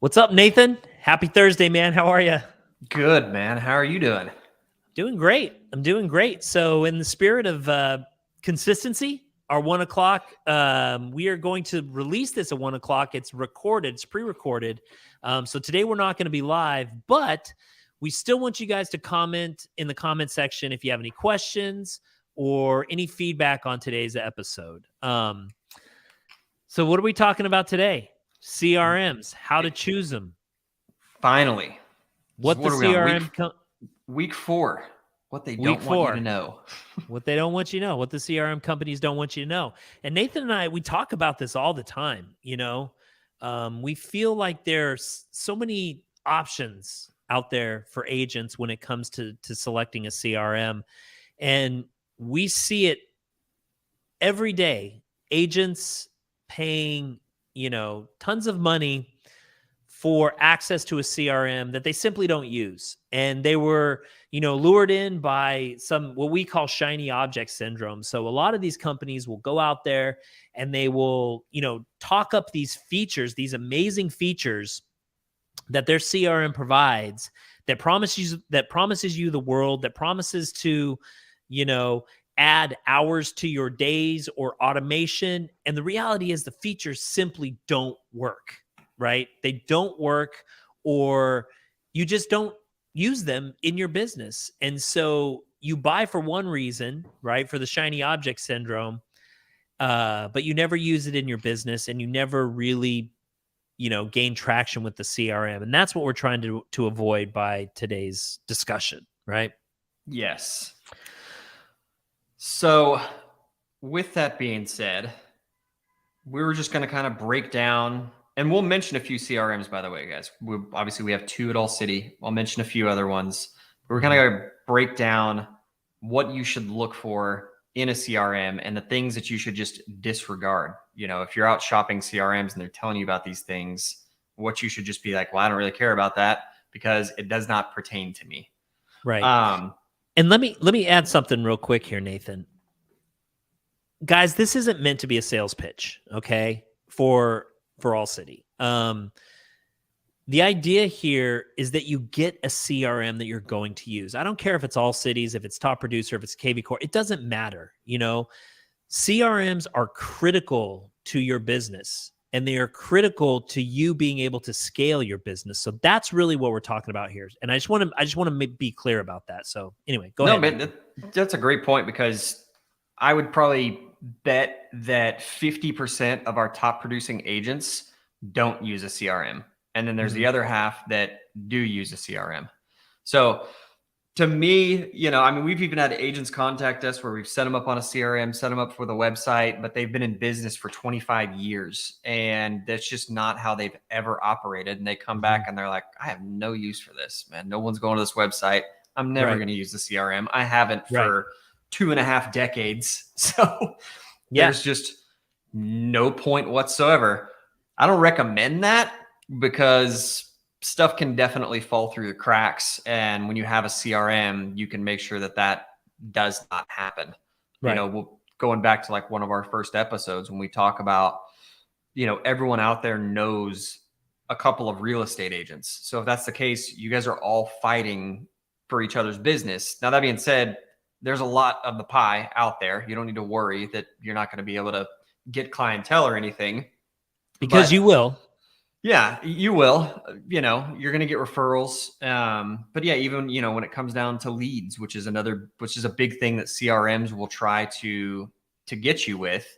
What's up, Nathan? Happy Thursday, man. How are you? Good, man. How are you doing? Doing great. I'm doing great. So, in the spirit of consistency, our 1 o'clock, we are going to release this at 1 o'clock. It's recorded, it's pre recorded. So, today we're not going to be live, but we still want you guys to comment in the comment section if you have any questions or any feedback on today's episode. So, what are we talking about today? CRMs, how to choose them. Finally. What the are we on? CRM Week 4. What they Week don't want you 4. to know. What they don't want you to know, what the CRM companies don't want you to know. And Nathan and I, we talk about this all the time. We feel like there's so many options out there for agents when it comes to selecting a CRM. And we see it every day. Agents paying, tons of money for access to a CRM that they simply don't use. And they were, lured in by what we call shiny object syndrome. So a lot of these companies will go out there and they will, talk up these features, these amazing features that their CRM provides that promises you the world, that promises to, add hours to your days or automation. And the reality is the features simply don't work. Right? They don't work, or you just don't use them in your business. And so you buy for one reason, right? For the shiny object syndrome, but you never use it in your business and you never really, gain traction with the CRM. And that's what we're trying to avoid by today's discussion, right? Yes. So with that being said, we were just going to kind of break down. And we'll mention a few CRMs, by the way, guys. Obviously, we have 2 at All City. I'll mention a few other ones. But we're kind of going to break down what you should look for in a CRM and the things that you should just disregard. If you're out shopping CRMs and they're telling you about these things, what you should just be like, well, I don't really care about that because it does not pertain to me. Right. And let me add something real quick here, Nathan. Guys, this isn't meant to be a sales pitch, okay? For All City. The idea here is that you get a CRM that you're going to use. I don't care if it's All Cities, if it's Top Producer, if it's KV Core. It doesn't matter. CRMs are critical to your business, and they are critical to you being able to scale your business. So that's really what we're talking about here. And I just want to be clear about that. So anyway, go ahead. Man, that's a great point, because I would probably bet that 50% of our top producing agents don't use a CRM. And then there's the other half that do use a CRM. So to me, we've even had agents contact us where we've set them up on a CRM, set them up for the website, but they've been in business for 25 years. And that's just not how they've ever operated. And they come back and they're like, I have no use for this, man. No one's going to this website. I'm never going to use the CRM. I haven't for 2.5 decades. So there's just no point whatsoever. I don't recommend that because stuff can definitely fall through the cracks. And when you have a CRM, you can make sure that does not happen. Right. Going back to like one of our first episodes when we talk about, everyone out there knows a couple of real estate agents. So if that's the case, you guys are all fighting for each other's business. Now, that being said, there's a lot of the pie out there. You don't need to worry that you're not going to be able to get clientele or anything. Because you will. Yeah, you will. You're going to get referrals. But yeah, even, when it comes down to leads, which is a big thing that CRMs will try to get you with.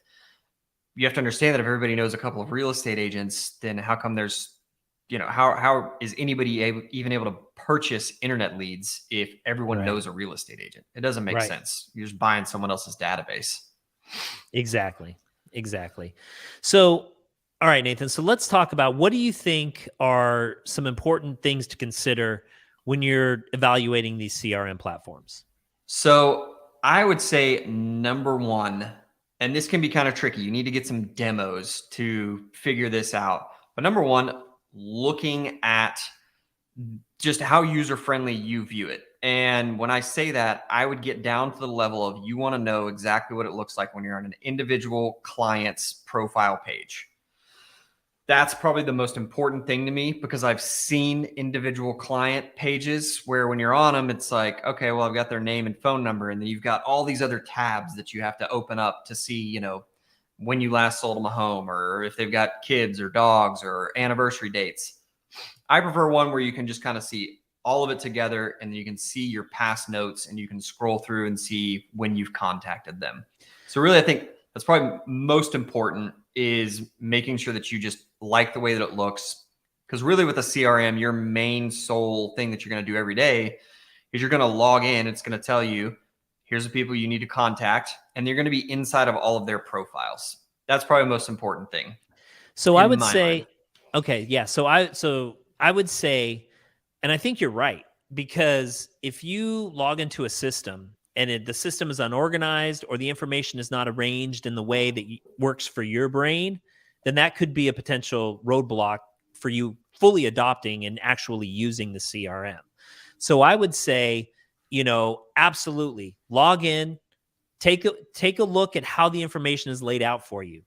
You have to understand that if everybody knows a couple of real estate agents, then how come there's, how is anybody even able to purchase internet leads if everyone knows a real estate agent? It doesn't make sense. You're just buying someone else's database. Exactly. So, all right, Nathan. So let's talk about, what do you think are some important things to consider when you're evaluating these CRM platforms? So I would say number one, and this can be kind of tricky. You need to get some demos to figure this out. But number one, looking at just how user-friendly you view it. And when I say that, I would get down to the level of, you want to know exactly what it looks like when you're on an individual client's profile page. That's probably the most important thing to me because I've seen individual client pages where when you're on them, it's like, okay, well, I've got their name and phone number, and then you've got all these other tabs that you have to open up to see, when you last sold them a home, or if they've got kids or dogs or anniversary dates. I prefer one where you can just kind of see all of it together, and you can see your past notes, and you can scroll through and see when you've contacted them. So really, I think that's probably most important, is making sure that you just like the way that it looks. Because really with a CRM, your main sole thing that you're going to do every day is you're going to log in. It's going to tell you, here's the people you need to contact, and you're going to be inside of all of their profiles. That's probably the most important thing So I in would my mind. say, okay, yeah. So I would say, and I think you're right, because if you log into a system and the system is unorganized or the information is not arranged in the way that works for your brain, then that could be a potential roadblock for you fully adopting and actually using the CRM. So I would say, absolutely log in, take a look at how the information is laid out for you.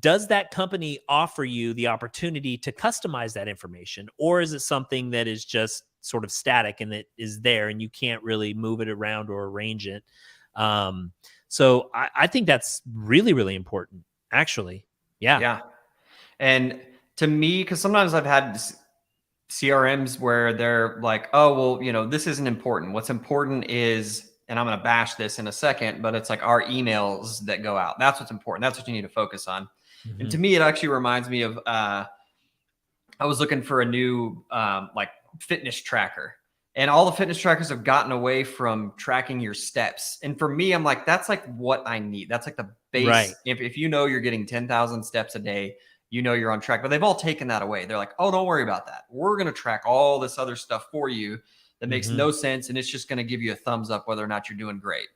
Does that company offer you the opportunity to customize that information, or is it something that is just sort of static and that is there and you can't really move it around or arrange it? So I think that's really, really important, actually. Yeah. Yeah. And to me, because sometimes I've had CRMs where they're like, oh, well, this isn't important. What's important is, and I'm going to bash this in a second, but it's like our emails that go out. That's what's important. That's what you need to focus on. And Mhm. to me, it actually reminds me of, I was looking for a new like fitness tracker, and all the fitness trackers have gotten away from tracking your steps. And for me, I'm like, that's like what I need. That's like the Right. base. If you're getting 10,000 steps a day, you're on track. But they've all taken that away. They're like, oh, don't worry about that. We're going to track all this other stuff for you that makes Mhm. no sense, and it's just going to give you a thumbs up whether or not you're doing great.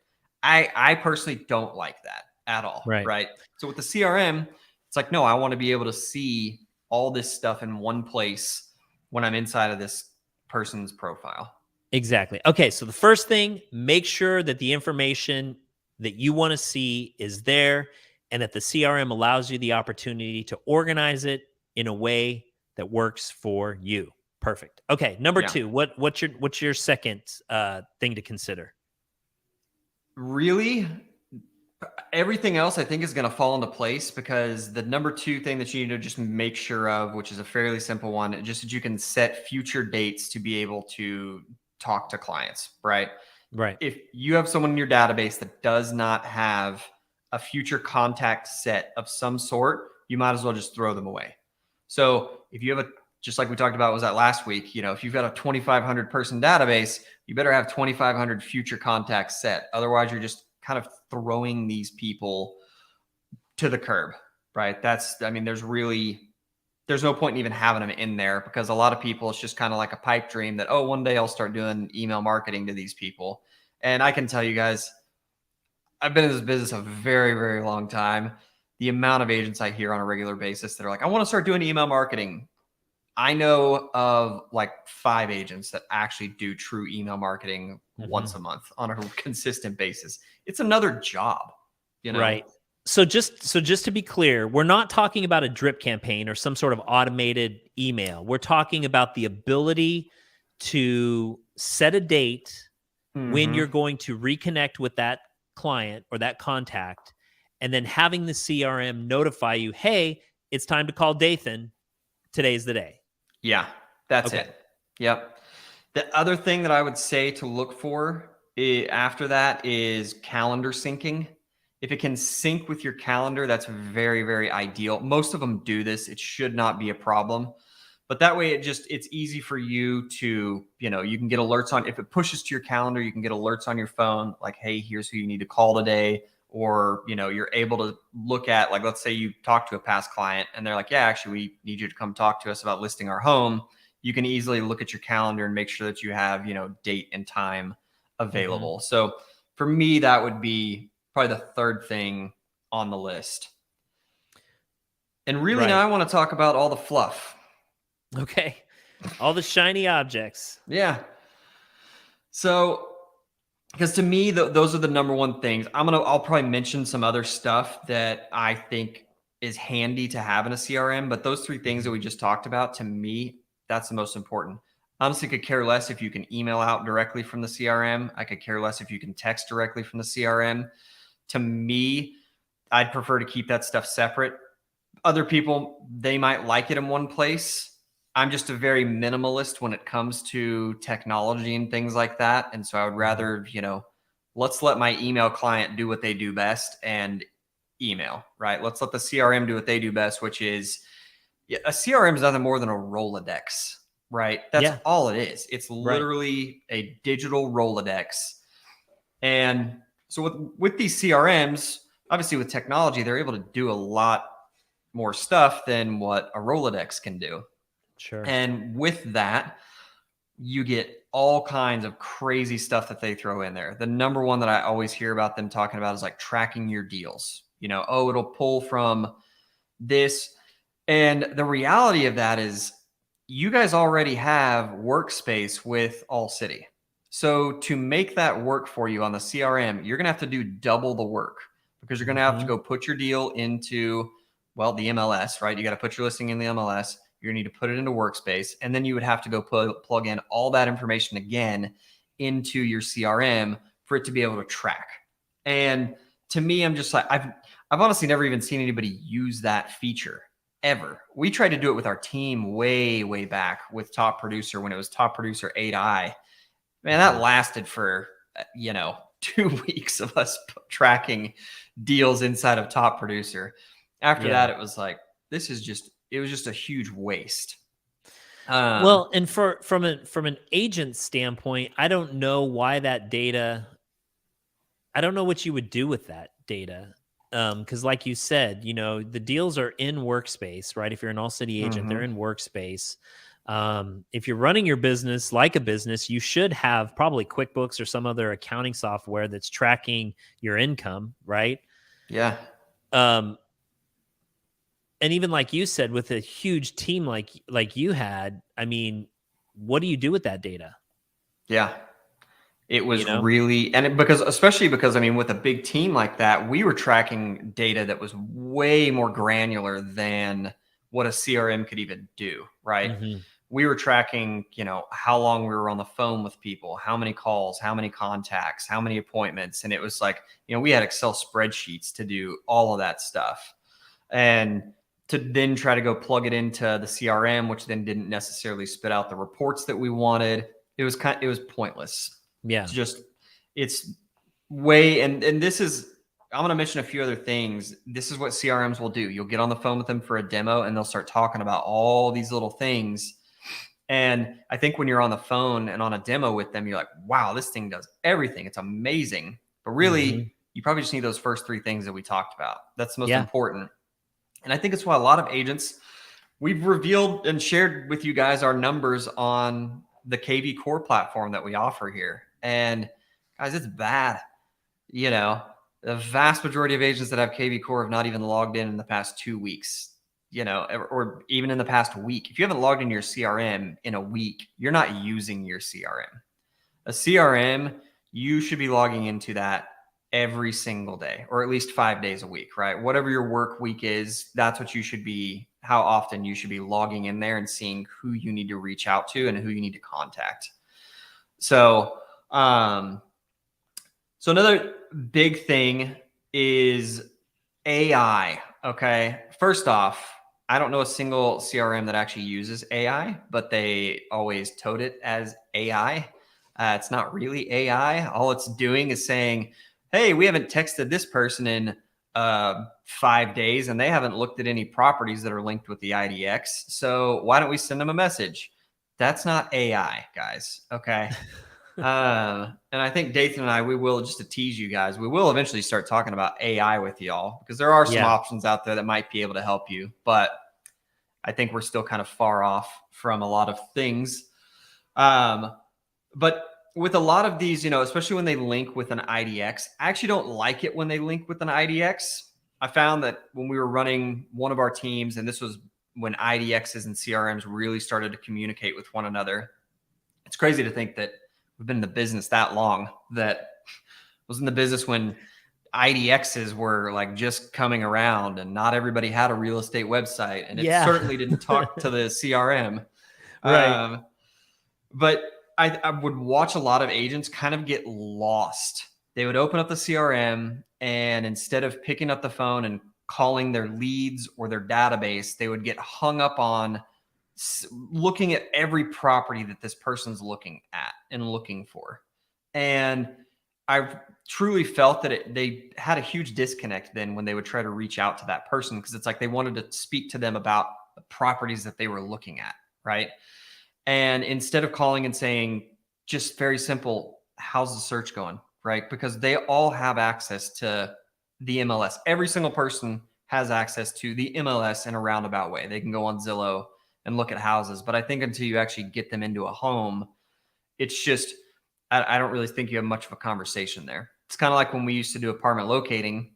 I personally don't like that at all. Right. Right. So with the CRM, it's like, no, I want to be able to see all this stuff in one place when I'm inside of this person's profile. Exactly. Okay, so the first thing, make sure that the information that you want to see is there and that the CRM allows you the opportunity to organize it in a way that works for you. Perfect. Okay, number Yeah. 2, what's your second thing to consider? Really, everything else I think is going to fall into place, because the number two thing that you need to just make sure of, which is a fairly simple one, just that you can set future dates to be able to talk to clients, right? Right. If you have someone in your database that does not have a future contact set of some sort, you might as well just throw them away. So if you have just like we talked about, was that last week, if you've got a 2,500 person database, you better have 2,500 future contacts set. Otherwise, you're just kind of throwing these people to the curb, right? There's no point in even having them in there, because a lot of people, it's just kind of like a pipe dream that, oh, one day I'll start doing email marketing to these people. And I can tell you guys, I've been in this business a very, very long time. The amount of agents I hear on a regular basis that are like, I want to start doing email marketing. I know of like 5 agents that actually do true email marketing Mhm. once a month on a consistent basis. It's another job, you know? Right. So just to be clear, we're not talking about a drip campaign or some sort of automated email. We're talking about the ability to set a date when Mm-hmm. you're going to reconnect with that client or that contact, and then having the CRM notify you, hey, it's time to call Dathon. Today's the day. Yeah, that's Okay. it. Yep. The other thing that I would say to look for after that is calendar syncing. If it can sync with your calendar, that's very, very ideal. Most of them do this. It should not be a problem. But that way it's easy for you to, you can get alerts on, if it pushes to your calendar, you can get alerts on your phone like, hey, here's who you need to call today. Or, you're able to look at, like, let's say you talk to a past client and they're like, yeah, actually, we need you to come talk to us about listing our home. You can easily look at your calendar and make sure that you have, date and time Mhm. available. So for me, that would be probably the third thing on the list. And really, now Right. I want to talk about all the fluff. Okay. All the shiny objects. Yeah. So, because to me, those are the number one things. I'll probably mention some other stuff that I think is handy to have in a CRM, but those three things that we just talked about, to me, that's the most important. Honestly, could care less if you can email out directly from the CRM. I could care less if you can text directly from the CRM. To me, I'd prefer to keep that stuff separate. Other people, they might like it in one place. I'm just a very minimalist when it comes to technology and things like that. And so I would rather, let's let my email client do what they do best and email, right? Let's let the CRM do what they do best, which is a CRM is nothing more than a Rolodex, right? That's Yeah. all it is. It's Right. literally a digital Rolodex. And so with these CRMs, obviously with technology, they're able to do a lot more stuff than what a Rolodex can do. Sure. And with that, you get all kinds of crazy stuff that they throw in there. The number one that I always hear about them talking about is like tracking your deals. It'll pull from this. And the reality of that is you guys already have workspace with All City. So to make that work for you on the CRM, you're going to have to do double the work because you're going to have to go put your deal into, the MLS, right? You got to put your listing in the MLS. You're going to need to put it into workspace. And then you would have to go plug in all that information again into your CRM for it to be able to track. And to me, I'm just like, I've honestly never even seen anybody use that feature ever. We tried to do it with our team way, way back with Top Producer when it was Top Producer 8i. Man, that lasted for, 2 weeks of us tracking deals inside of Top Producer. After that, it was like, it was just a huge waste. Well, and from an agent standpoint, I don't know why that data. I don't know what you would do with that data. Because like you said, the deals are in workspace, right? If you're an All City agent, they're in workspace. If you're running your business like a business, you should have probably QuickBooks or some other accounting software that's tracking your income, right? Yeah. And even like you said, with a huge team like you had, I mean, what do you do with that data? Yeah. It was really, especially because, I mean, with a big team like that, we were tracking data that was way more granular than what a CRM could even do, right? We were tracking, how long we were on the phone with people, how many calls, how many contacts, how many appointments. And it was like, we had Excel spreadsheets to do all of that stuff. And to then try to go plug it into the CRM, which then didn't necessarily spit out the reports that we wanted. It was pointless. Yeah. It's way, and this is, I'm going to mention a few other things. This is what CRMs will do. You'll get on the phone with them for a demo and they'll start talking about all these little things. And I think when you're on the phone and on a demo with them, you're like, wow, this thing does everything. It's amazing. But really, you probably just need those first three things that we talked about. That's the most important. And I think it's why a lot of agents, we've revealed and shared with you guys our numbers on the KV Core platform that we offer here. And guys, it's bad. The vast majority of agents that have KV Core have not even logged in the past 2 weeks, or even in the past week. If you haven't logged in your CRM in a week, you're not using your CRM. A CRM, you should be logging into that every single day, or at least 5 days a week, right? Whatever your work week is, that's what you should be, how often you should be logging in there and seeing who you need to reach out to and who you need to contact. So, so another big thing is AI. Okay. First off, I don't know a single CRM that actually uses AI, but they always tote it as AI. It's not really AI. All it's doing is saying, hey, we haven't texted this person in 5 days and they haven't looked at any properties that are linked with the IDX. So why don't we send them a message? That's not AI, guys. Okay. And I think Dathon and I, we will, just to tease you guys, we will eventually start talking about AI with y'all because there are some options out there that might be able to help you. But I think we're still kind of far off from a lot of things. But with a lot of these, especially when they link with an IDX, I actually don't like it when they link with an IDX. I found that when we were running one of our teams, and this was when IDXs and CRMs really started to communicate with one another. It's crazy to think that we've been in the business that long, that was in the business when IDXs were like just coming around, and not everybody had a real estate website, and it Yeah. certainly didn't talk to the CRM. Right. But I would watch a lot of agents kind of get lost. They would open up the CRM, and instead of picking up the phone and calling their leads or their database, they would get hung up on looking at every property that this person's looking at and looking for. And I've truly felt that they had a huge disconnect then when they would try to reach out to that person, because it's like they wanted to speak to them about the properties that they were looking at, right? And instead of calling and saying, just very simple, how's the search going, right? Because they all have access to the MLS. Every single person has access to the MLS in a roundabout way. They can go on Zillow and look at houses. But I think until you actually get them into a home, it's just, I don't really think you have much of a conversation there. It's kind of like when we used to do apartment locating.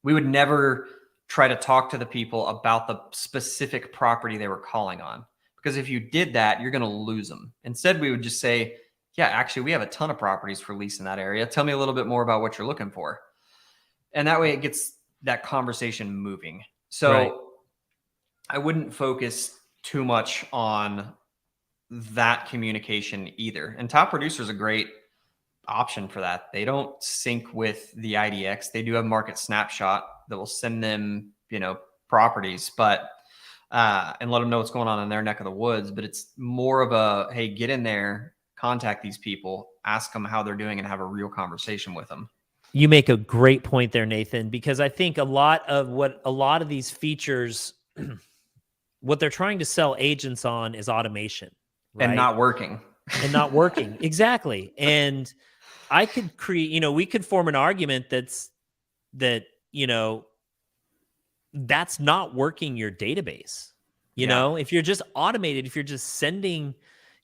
We would never try to talk to the people about the specific property they were calling on, because if you did that, you're going to lose them. Instead, we would just say, yeah, actually, we have a ton of properties for lease in that area. Tell me a little bit more about what you're looking for. And that way it gets that conversation moving. So Right. I wouldn't focus too much on that communication either. And top producer is a great option for that. They don't sync with the IDX. They do have market snapshot that will send them, properties, but and let them know what's going on in their neck of the woods. But it's more of a, hey, get in there, contact these people, ask them how they're doing, and have a real conversation with them. You make a great point there, Nathan, because I think a lot of these features, what they're trying to sell agents on is automation, And right? not working. And not working. Exactly. And I could create, we could form an argument that, that's not working your database. Yeah. If you're just automated, if you're just sending,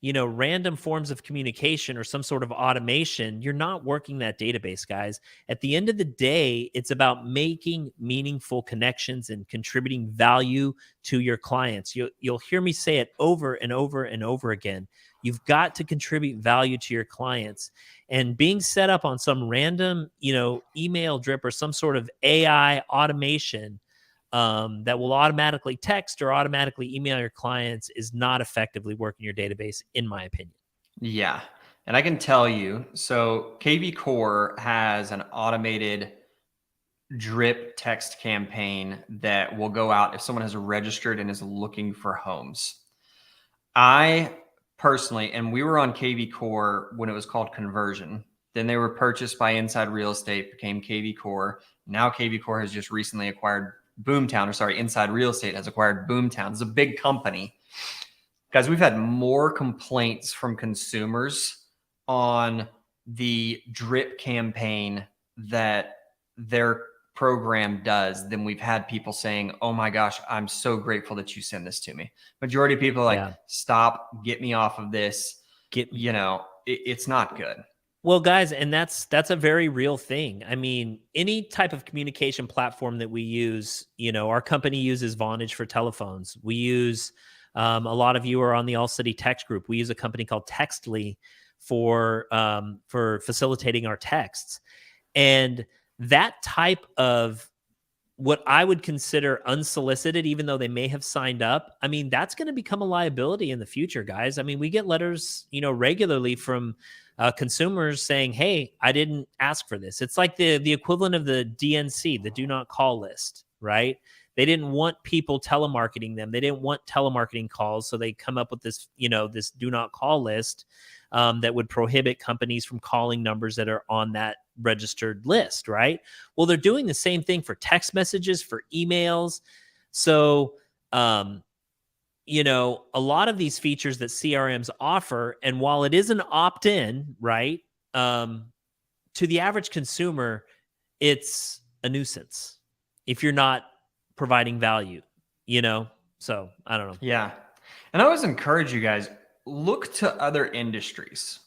random forms of communication or some sort of automation, you're not working that database, guys. At the end of the day, it's about making meaningful connections and contributing value to your clients. You'll hear me say it over and over and over again. You've got to contribute value to your clients. And being set up on some random, email drip or some sort of AI automation that will automatically text or automatically email your clients is not effectively working your database, in my opinion. Yeah. And I can tell you, so KV Core has an automated drip text campaign that will go out if someone has registered and is looking for homes. I personally, and we were on KV Core when it was called Conversion. Then they were purchased by Inside Real Estate, became KV Core. Now KV Core has just recently acquired Boomtown, or sorry, Inside Real Estate has acquired Boomtown. It's a big company. Guys, we've had more complaints from consumers on the drip campaign that their program does than we've had people saying, oh my gosh, I'm so grateful that you send this to me. Majority of people are like, Yeah. stop, get me off of this. It's not good. Well, guys, and that's a very real thing. I mean, any type of communication platform that we use, our company uses Vonage for telephones. We use a lot of you are on the All City Text group. We use a company called Textly for facilitating our texts, and that type of what I would consider unsolicited, even though they may have signed up. I mean, that's going to become a liability in the future, guys. I mean, we get letters, regularly from consumers saying, "Hey, I didn't ask for this." It's like the equivalent of the DNC, the do not call list, right? They didn't want people telemarketing them. They didn't want telemarketing calls, so they come up with this, this do not call list that would prohibit companies from calling numbers that are on that registered list, right? Well, they're doing the same thing for text messages, for emails. So, a lot of these features that CRMs offer, and while it is an opt-in, right, to the average consumer, it's a nuisance if you're not providing value, So I don't know. Yeah. And I always encourage you guys, look to other industries,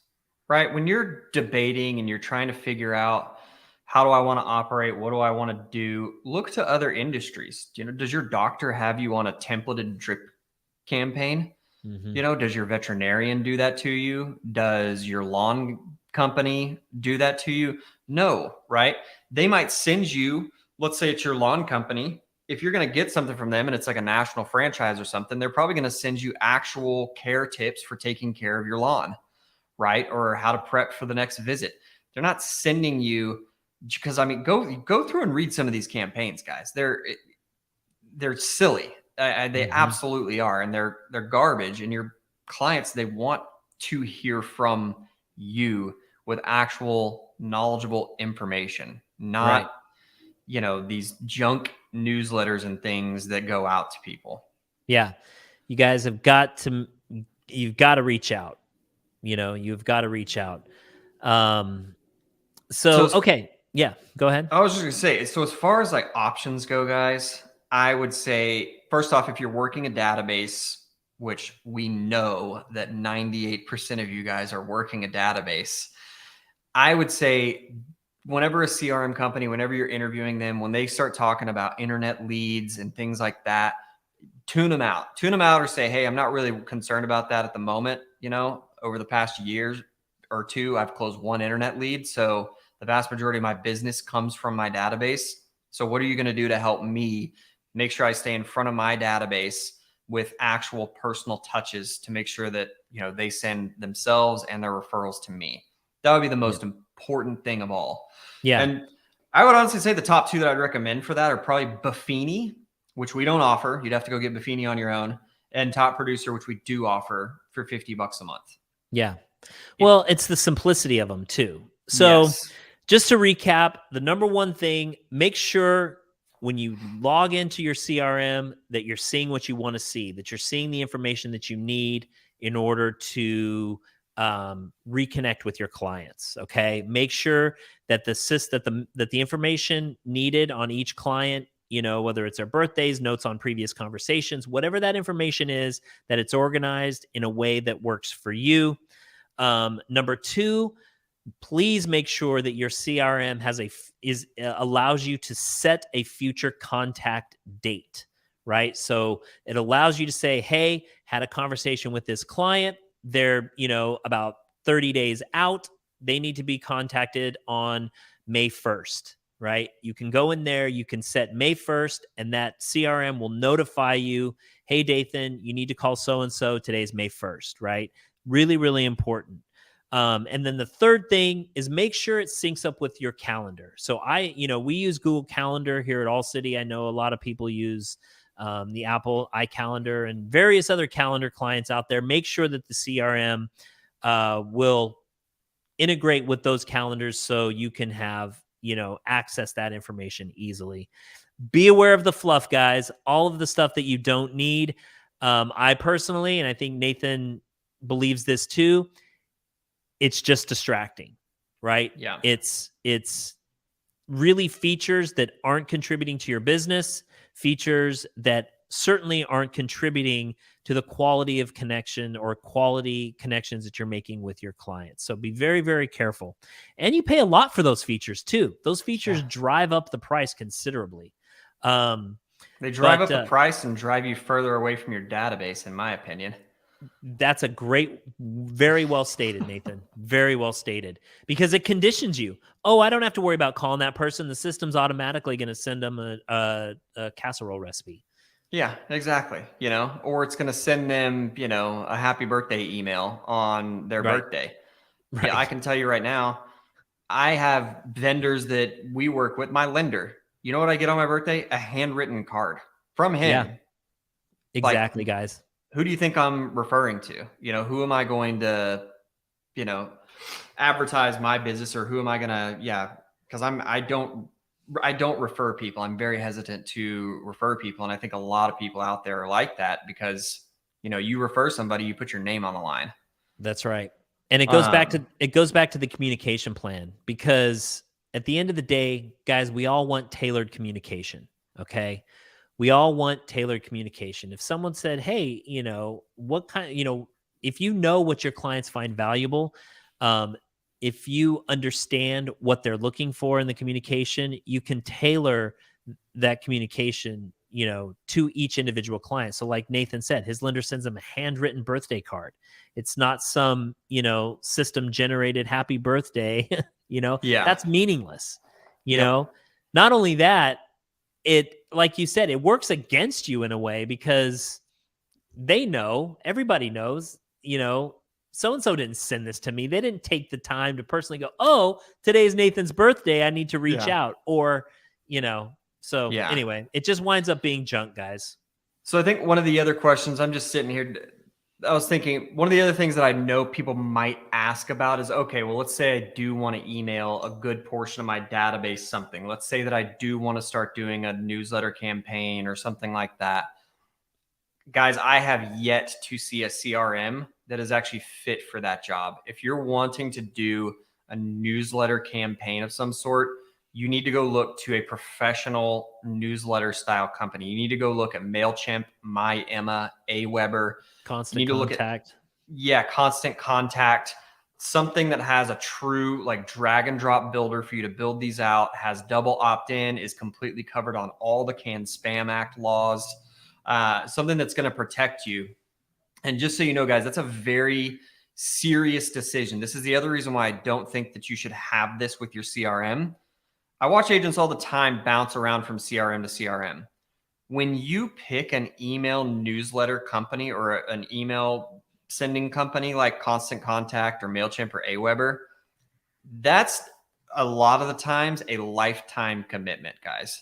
right? When you're debating and you're trying to figure out, how do I want to operate? What do I want to do? Look to other industries. Does your doctor have you on a templated drip campaign? Mm-hmm. Does your veterinarian do that to you? Does your lawn company do that to you? No, right? They might send you, let's say it's your lawn company. If you're going to get something from them and it's like a national franchise or something, they're probably going to send you actual care tips for taking care of your lawn, right? Or how to prep for the next visit. They're not sending you, because I mean, go through and read some of these campaigns, guys. They're silly. They absolutely are, and they're garbage. And your clients, they want to hear from you with actual knowledgeable information, not these junk newsletters and things that go out to people. Yeah. You guys have got to, you've got to reach out. You've got to reach out. Okay. Yeah, go ahead. I was just gonna say, so as far as like options go, guys, I would say first off, if you're working a database, which we know that 98% of you guys are working a database, I would say whenever a CRM company, whenever you're interviewing them, when they start talking about internet leads and things like that, tune them out or say, hey, I'm not really concerned about that at the moment. Over the past year or two, I've closed one internet lead. So the vast majority of my business comes from my database. So what are you going to do to help me make sure I stay in front of my database with actual personal touches to make sure that, they send themselves and their referrals to me? That would be the most important thing of all. Yeah. And I would honestly say the top two that I'd recommend for that are probably Buffini, which we don't offer. You'd have to go get Buffini on your own, and Top Producer, which we do offer for $50 a month. Yeah. Well, it's the simplicity of them too. So Yes. Just to recap, the number one thing, make sure when you log into your CRM that you're seeing what you want to see, that you're seeing the information that you need in order to reconnect with your clients. Okay. Make sure that that the information needed on each client, whether it's their birthdays, notes on previous conversations, whatever that information is, that it's organized in a way that works for you. Number two, please make sure that your CRM allows you to set a future contact date, right? So it allows you to say, hey, had a conversation with this client. They're, about 30 days out. They need to be contacted on May 1st, right? You can go in there, you can set May 1st, and that CRM will notify you, hey, Dathon, you need to call so-and-so. Today's May 1st, right? Really, really important. And then the third thing is make sure it syncs up with your calendar. So we use Google Calendar here at All City. I know a lot of people use the Apple iCalendar and various other calendar clients out there. Make sure that the CRM will integrate with those calendars so you can have, access that information easily. Be aware of the fluff, guys. All of the stuff that you don't need. I personally, and I think Nathan believes this too, it's just distracting, right? Yeah. It's really features that aren't contributing to your business, features that certainly aren't contributing to the quality of connection or quality connections that you're making with your clients. So be very, very careful. And you pay a lot for those features too. Those features drive up the price considerably. They drive up the price and drive you further away from your database, in my opinion. That's a great, very well stated, Nathan. Very well stated. Because it conditions you. Oh, I don't have to worry about calling that person. The system's automatically going to send them a casserole recipe. Yeah, exactly. Or it's going to send them, a happy birthday email on their birthday. Right. Yeah, I can tell you right now, I have vendors that we work with. My lender, you know what I get on my birthday? A handwritten card from him. Yeah, exactly, guys. Who do you think I'm referring to? Who am I going to, advertise my business, or who am I going to, because I don't refer people. I'm very hesitant to refer people. And I think a lot of people out there are like that because, you refer somebody, you put your name on the line. That's right. And it goes back to the communication plan, because at the end of the day, guys, we all want tailored communication. Okay. We all want tailored communication. If someone said, hey, what kind, if you know what your clients find valuable, if you understand what they're looking for in the communication, you can tailor that communication to each individual client. So like Nathan said, his lender sends him a handwritten birthday card. It's not some, system generated happy birthday. Yeah. That's meaningless. you Yep. know Not only that, it, like you said, it works against you in a way, because everybody knows, so and so didn't send this to me. They didn't take the time to personally go, oh, today's Nathan's birthday, I need to reach Yeah. out. Or, so Yeah. anyway, it just winds up being junk, guys. So I think one of the other questions, I'm just sitting here, I was thinking one of the other things that I know people might ask about is, okay, well, let's say I do want to email a good portion of my database something. Let's say that I do want to start doing a newsletter campaign or something like that. Guys, I have yet to see a CRM that is actually fit for that job. If you're wanting to do a newsletter campaign of some sort, you need to go look to a professional newsletter style company. You need to go look at MailChimp, MyEmma, Aweber. Constant You need to look contact. at, Constant Contact, something that has a true like drag and drop builder for you to build these out, has double opt-in, is completely covered on all the Can-Spam Act laws. Something that's going to protect you. And just so you know, guys, that's a very serious decision. This is the other reason why I don't think that you should have this with your CRM. I watch agents all the time bounce around from CRM to CRM. When you pick an email newsletter company or an email sending company like Constant Contact or MailChimp or Aweber, that's a lot of the times a lifetime commitment, guys.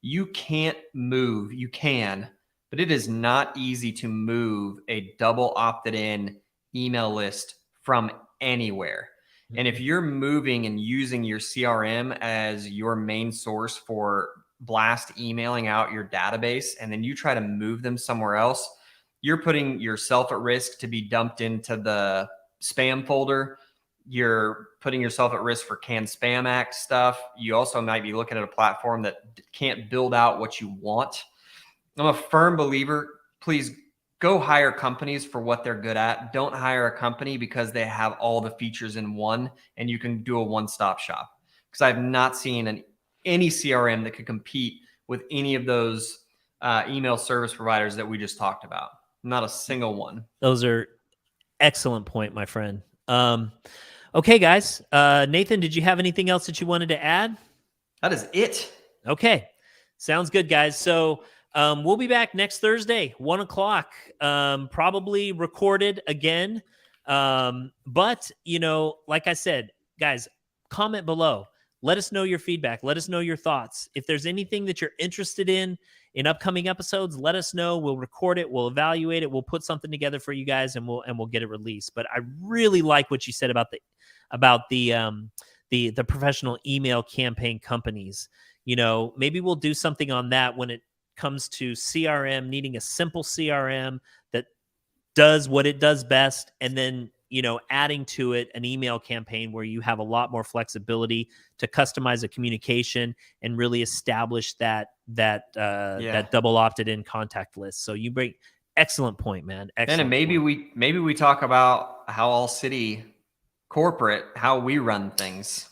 You can't move. You can, but it is not easy to move a double opted in email list from anywhere. And if you're moving and using your CRM as your main source for blast emailing out your database, and then you try to move them somewhere else, you're putting yourself at risk to be dumped into the spam folder. You're putting yourself at risk for Can-Spam Act stuff. You also might be looking at a platform that can't build out what you want. I'm a firm believer, please go hire companies for what they're good at. Don't hire a company because they have all the features in one and you can do a one-stop shop. Because I've not seen any CRM that could compete with any of those email service providers that we just talked about. Not a single one. Those are excellent point, my friend. Okay, guys. Nathan, did you have anything else that you wanted to add? That is it. Okay. Sounds good, guys. So we'll be back next Thursday, 1:00, probably recorded again. But, like I said, guys, comment below. Let us know your feedback. Let us know your thoughts. If there's anything that you're interested in upcoming episodes, let us know. We'll record it. We'll evaluate it. We'll put something together for you guys, and we'll get it released. But I really like what you said about the professional email campaign companies. Maybe we'll do something on that when it comes to CRM, needing a simple CRM that does what it does best, and then adding to it an email campaign where you have a lot more flexibility to customize a communication and really establish that double opted in contact list. So you bring excellent point, man. Excellent. And maybe we talk about how All City corporate, how we run things.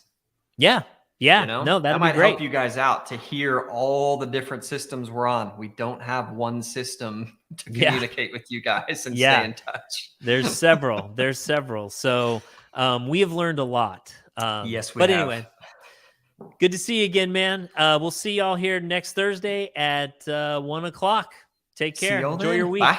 Yeah. No, that might great. help you guys out to hear all the different systems we're on. We don't have one system to communicate with you guys and stay in touch. There's several. So we have learned a lot. Yes, we have. But anyway, good to see you again, man. We'll see y'all here next Thursday at 1:00. Take care. Enjoy your week. Bye.